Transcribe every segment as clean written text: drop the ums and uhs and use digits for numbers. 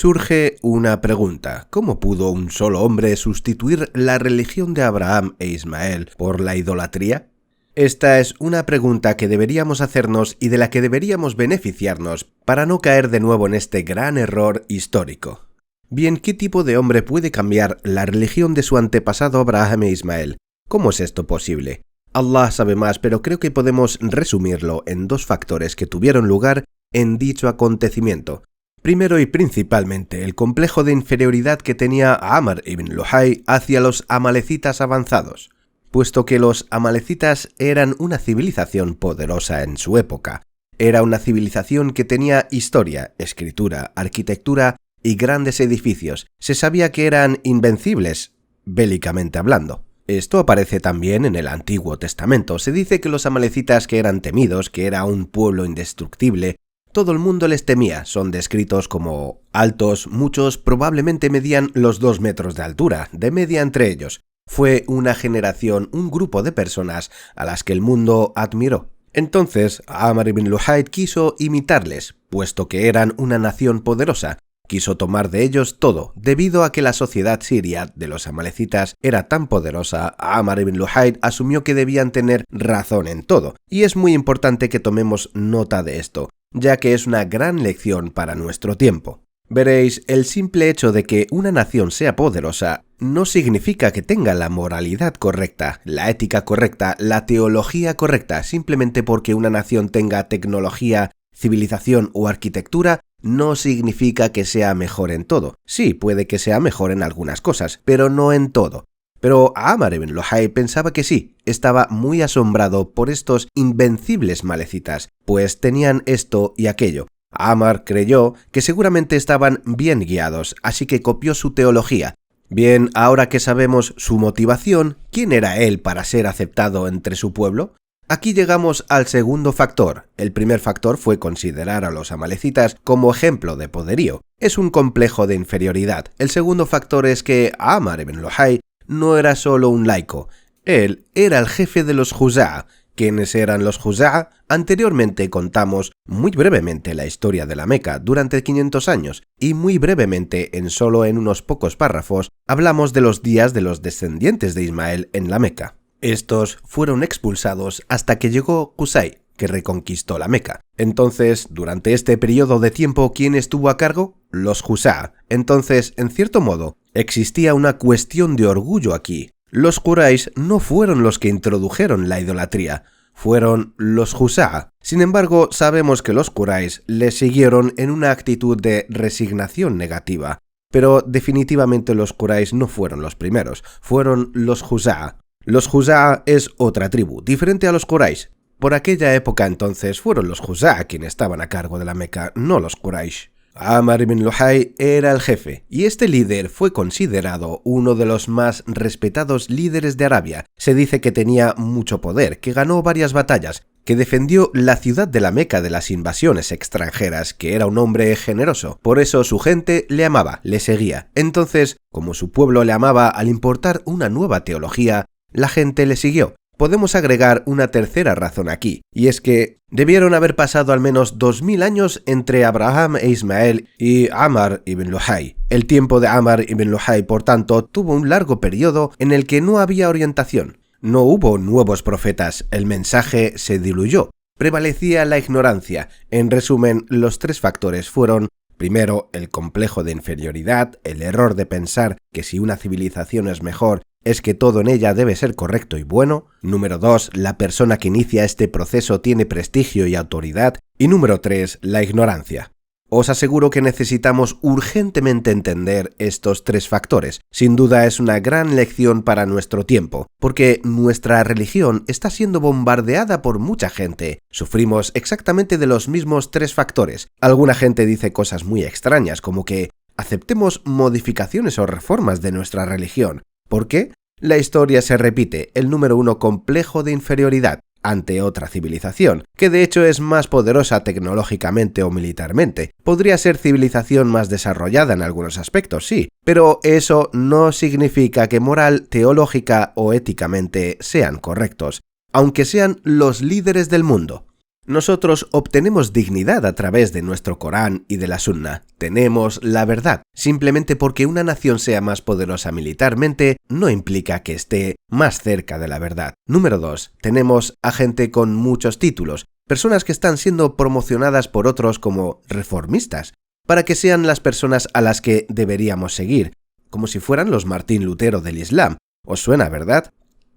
Surge una pregunta: ¿cómo pudo un solo hombre sustituir la religión de Abraham e Ismael por la idolatría? Esta es una pregunta que deberíamos hacernos y de la que deberíamos beneficiarnos para no caer de nuevo en este gran error histórico. Bien, ¿qué tipo de hombre puede cambiar la religión de su antepasado Abraham e Ismael? ¿Cómo es esto posible? Allah sabe más, pero creo que podemos resumirlo en dos factores que tuvieron lugar en dicho acontecimiento. Primero y principalmente, el complejo de inferioridad que tenía Amr ibn Luhay hacia los amalecitas avanzados, puesto que los amalecitas eran una civilización poderosa en su época. Era una civilización que tenía historia, escritura, arquitectura y grandes edificios. Se sabía que eran invencibles, bélicamente hablando. Esto aparece también en el Antiguo Testamento. Se dice que los amalecitas, que eran temidos, que era un pueblo indestructible, todo el mundo les temía. Son descritos como altos, muchos probablemente medían los 2 metros de altura, de media entre ellos. Fue una generación, un grupo de personas a las que el mundo admiró. Entonces, Amr ibn Luhay quiso imitarles, puesto que eran una nación poderosa. Quiso tomar de ellos todo. Debido a que la sociedad siria de los amalecitas era tan poderosa, Amr ibn Luhay asumió que debían tener razón en todo. Y es muy importante que tomemos nota de esto, ya que es una gran lección para nuestro tiempo. Veréis, el simple hecho de que una nación sea poderosa no significa que tenga la moralidad correcta, la ética correcta, la teología correcta. Simplemente porque una nación tenga tecnología, civilización o arquitectura, no significa que sea mejor en todo. Sí, puede que sea mejor en algunas cosas, pero no en todo. Pero Amr ibn Luhay pensaba que sí, estaba muy asombrado por estos invencibles malecitas, pues tenían esto y aquello. Amr creyó que seguramente estaban bien guiados, así que copió su teología. Bien, ahora que sabemos su motivación, ¿quién era él para ser aceptado entre su pueblo? Aquí llegamos al segundo factor. El primer factor fue considerar a los amalecitas como ejemplo de poderío. Es un complejo de inferioridad. El segundo factor es que Amr ibn Luhay no era solo un laico. Él era el jefe de los Juza'a. ¿Quiénes eran los Juza'a? Anteriormente contamos muy brevemente la historia de la Meca durante 500 años y muy brevemente, solo en unos pocos párrafos, hablamos de los días de los descendientes de Ismael en la Meca. Estos fueron expulsados hasta que llegó Qusay, que reconquistó la Meca. Entonces, durante este periodo de tiempo, ¿quién estuvo a cargo? Los Juza'a. Entonces, en cierto modo, existía una cuestión de orgullo aquí. Los Quraysh no fueron los que introdujeron la idolatría, fueron los Juza'a. Sin embargo, sabemos que los Quraysh les siguieron en una actitud de resignación negativa. Pero definitivamente los Quraysh no fueron los primeros, fueron los Juza'a. Los Juza'a es otra tribu, diferente a los Quraysh. Por aquella época entonces fueron los Juza'a quienes estaban a cargo de la Meca, no los Quraysh. Amr ibn Luhay era el jefe, y este líder fue considerado uno de los más respetados líderes de Arabia. Se dice que tenía mucho poder, que ganó varias batallas, que defendió la ciudad de la Meca de las invasiones extranjeras, que era un hombre generoso. Por eso su gente le amaba, le seguía. Entonces, como su pueblo le amaba, al importar una nueva teología, la gente le siguió. Podemos agregar una tercera razón aquí, y es que debieron haber pasado al menos 2000 años entre Abraham e Ismael y Amr ibn Luhay. El tiempo de Amr ibn Luhay, por tanto, tuvo un largo periodo en el que no había orientación. No hubo nuevos profetas, el mensaje se diluyó, prevalecía la ignorancia. En resumen, los tres factores fueron: primero, el complejo de inferioridad, el error de pensar que si una civilización es mejor, es que todo en ella debe ser correcto y bueno. Número 2, la persona que inicia este proceso tiene prestigio y autoridad. Y número 3, la ignorancia. Os aseguro que necesitamos urgentemente entender estos tres factores. Sin duda es una gran lección para nuestro tiempo, porque nuestra religión está siendo bombardeada por mucha gente. Sufrimos exactamente de los mismos tres factores. Alguna gente dice cosas muy extrañas, como que aceptemos modificaciones o reformas de nuestra religión. ¿Por qué? La historia se repite. El número 1, complejo de inferioridad ante otra civilización, que de hecho es más poderosa tecnológicamente o militarmente. Podría ser civilización más desarrollada en algunos aspectos, sí, pero eso no significa que moral, teológica o éticamente sean correctos, aunque sean los líderes del mundo. Nosotros obtenemos dignidad a través de nuestro Corán y de la Sunna. Tenemos la verdad. Simplemente porque una nación sea más poderosa militarmente no implica que esté más cerca de la verdad. Número 2. Tenemos a gente con muchos títulos, personas que están siendo promocionadas por otros como reformistas, para que sean las personas a las que deberíamos seguir, como si fueran los Martín Lutero del Islam. ¿Os suena, verdad?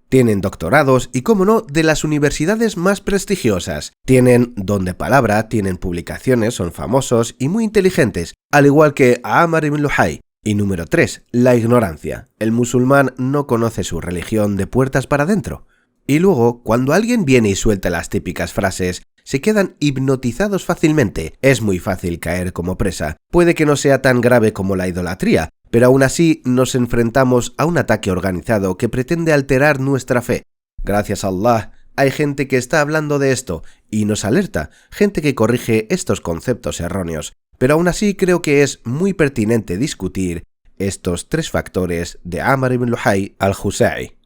Tienen doctorados y, cómo no, de las universidades más prestigiosas. Tienen don de palabra, tienen publicaciones, son famosos y muy inteligentes, al igual que Amr ibn Luhay. Y número 3, la ignorancia. El musulmán no conoce su religión de puertas para adentro. Y luego, cuando alguien viene y suelta las típicas frases, se quedan hipnotizados fácilmente. Es muy fácil caer como presa. Puede que no sea tan grave como la idolatría, pero aún así nos enfrentamos a un ataque organizado que pretende alterar nuestra fe. Gracias a Allah, hay gente que está hablando de esto y nos alerta, gente que corrige estos conceptos erróneos. Pero aún así creo que es muy pertinente discutir estos 3 factores de Amr ibn Luhay al-Husai.